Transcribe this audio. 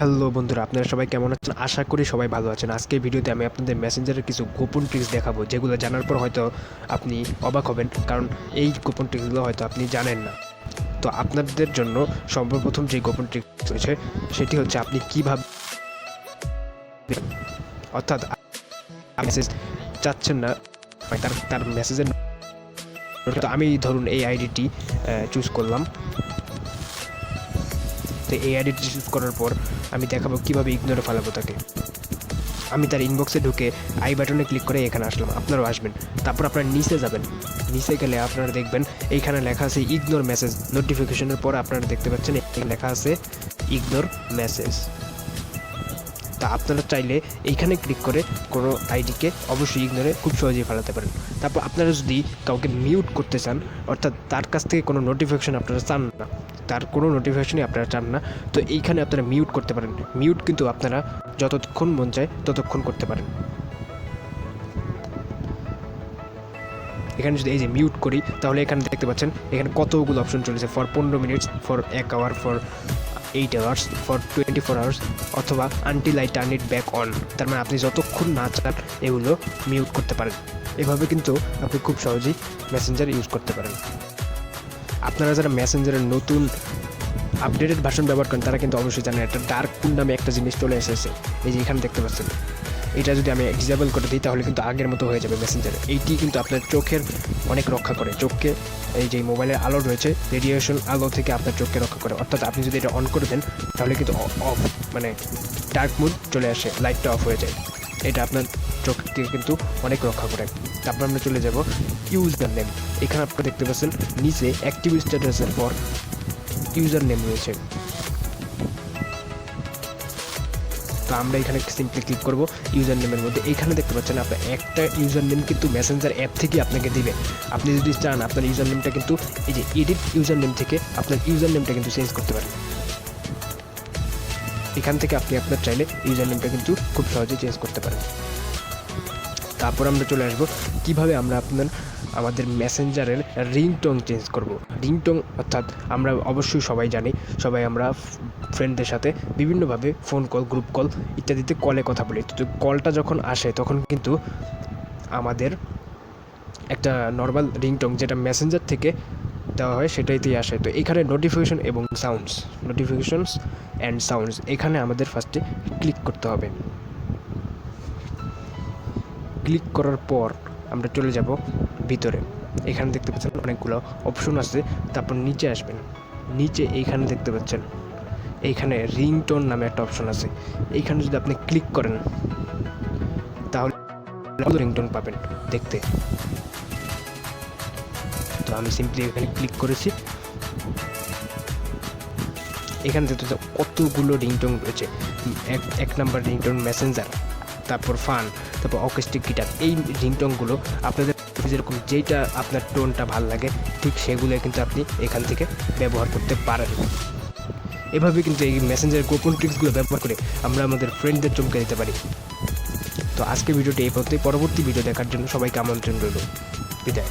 Hello বন্ধুরা, আপনারা সবাই কেমন আছেন? আশা করি সবাই ভালো আছেন। আজকের ভিডিওতে আমি আপনাদের মেসেঞ্জারের কিছু গোপন ট্রিক্স দেখাবো, যেগুলো জানার পর হয়তো আপনি অবাক হবেন, কারণ এই গোপন ট্রিক্সগুলো হয়তো আপনি জানেন না। তো আপনাদের জন্য সর্বপ্রথম যে গোপন ট্রিক্স রয়েছে সেটি হচ্ছে আপনি কীভাবে, অর্থাৎ মেসেজ চাচ্ছেন না, তার মেসেজের, তো আমি ধরুন এই আইডিটি চুজ করলাম। তো এই আইডিটি চুজ করার পর আমি দেখাবো কীভাবে ইগনোরে ফেলাবো তাকে। আমি তার ইনবক্সে ঢুকে আই বাটনে ক্লিক করে এখানে আসলাম, আপনারাও আসবেন। তারপর আপনারা নিচে যাবেন, নিচে গেলে আপনারা দেখবেন এইখানে লেখা আছে ইগনোর মেসেজ। নোটিফিকেশনের পর আপনারা দেখতে পাচ্ছেন লেখা আছে ইগনোর মেসেজ। তা আপনারা চাইলে এইখানে ক্লিক করে কোনো আইডিকে অবশ্যই ইগনোরে খুব সহজেই ফেলাতে পারেন। তারপর আপনারা যদি কাউকে মিউট করতে চান, অর্থাৎ তার কাছ থেকে কোনো নোটিফিকেশন আপনারা চান না, তার কোনো নোটিফিকেশনই আপনারা চান না, তো এইখানে আপনারা মিউট করতে পারেন। মিউট কিন্তু আপনারা যতক্ষণ মন চায় ততক্ষণ করতে পারেন। এখানে যদি এই যে মিউট করি, তাহলে এখানে দেখতে পাচ্ছেন এখানে কতগুলো অপশন চলেছে, for 15 minutes, for 1 hour, for 8 hours, for 24 hours, অথবা until I turn it back on. তার মানে আপনি যতক্ষণ না চান এগুলো মিউট করতে পারেন। এভাবে কিন্তু আপনি খুব সহজেই মেসেঞ্জার ইউজ করতে পারেন। আপনারা যারা মেসেঞ্জারের নতুন আপডেটেড ভার্সন ব্যবহার করেন তারা কিন্তু অবশ্যই জানেন একটা ডার্ক পুল নামে একটা জিনিস চলে এসেছে। এই যে এখানে দেখতে পাচ্ছেন, এটা যদি আমি ডিসেবল করে দিই তাহলে কিন্তু আগের মতো হয়ে যাবে মেসেঞ্জারে। এইটি কিন্তু আপনার চোখের অনেক রক্ষা করে। চোখকে, এই যে মোবাইলের আলো রয়েছে, রেডিয়েশন আলো থেকে আপনার চোখকে রক্ষা করে। অর্থাৎ আপনি যদি এটা অন করে দেন তাহলে কিন্তু অফ, মানে ডার্ক মুড চলে আসে, লাইটটা অফ হয়ে যায়। এটা আপনার চোখ থেকে কিন্তু অনেক রক্ষা করে। তারপর আমরা চলে যাব ইউজার নেম। এখানে আপনারা দেখতে পাচ্ছেন নিচে অ্যাক্টিভ স্ট্যাটাসের পর ইউজার নেম রয়েছে। তো আমরা এখানে সিম্পলি ক্লিক করব ইউজার নেমের মধ্যে। এইখানে দেখতে পাচ্ছেন আপনার একটা ইউজার নেম কিন্তু মেসেঞ্জার অ্যাপ থেকে আপনাকে দিবে। আপনি যদি চান আপনার ইউজার নেমটা কিন্তু এই যে এডিট ইউজার নেম থেকে আপনার ইউজার নেমটা কিন্তু চেঞ্জ করতে পারেন। এখান থেকে আপনি আপনার চাইলে ইউজার নেমটা কিন্তু খুব সহজে চেঞ্জ করতে পারেন। তারপর আমরা চলে আসবো কীভাবে আমরা আমাদের মেসেঞ্জারের রিংটোন চেঞ্জ করব। রিংটোন অর্থাৎ আমরা অবশ্যই সবাই জানি, সবাই আমরা ফ্রেন্ডদের সাথে বিভিন্নভাবে ফোন কল, গ্রুপ কল ইত্যাদিতে কলে কথা বলি। তো কলটা যখন আসে তখন কিন্তু আমাদের একটা নর্মাল রিংটোন যেটা মেসেঞ্জার থেকে দেওয়া হয় সেটাইতেই আসে। তো এখানে নোটিফিকেশন এবং সাউন্ডস, নোটিফিকেশনস অ্যান্ড সাউন্ডস, এখানে আমাদের ফার্স্টে ক্লিক করতে হবে। ক্লিক করার পর আমরা চলে যাব ভিতরে। এখানে দেখতে পাচ্ছেন অনেকগুলো অপশন আছে। তারপর নিচে আসবেন, নিচে এইখানে দেখতে পাচ্ছেন এইখানে রিংটোন নামে একটা অপশন আছে। এইখানে যদি আপনি ক্লিক করেন তাহলে রিংটোন পাবেন দেখতে। তো আমি সিম্পলি এখানে ক্লিক করেছি। এখানে দেখতে কতগুলো রিংটোন রয়েছে। এক নাম্বার রিংটোন মেসেঞ্জার, তারপর ফান, তারপর অকেস্টিক গিটার। এই রিংটোনগুলো আপনাদের যেরকম যেটা আপনার টোনটা ভালো লাগে ঠিক সেগুলো কিন্তু আপনি এখান থেকে ব্যবহার করতে পারেন। এভাবে কিন্তু এই মেসেঞ্জারের গোপন ট্রিক্সগুলো ব্যবহার করে আমরা আমাদের ফ্রেন্ডদের চমকে দিতে পারি। তো আজকের ভিডিওটি এই পর্যন্তই। পরবর্তী ভিডিও দেখার জন্য সবাইকে আমন্ত্রণ রইল। বিদায়।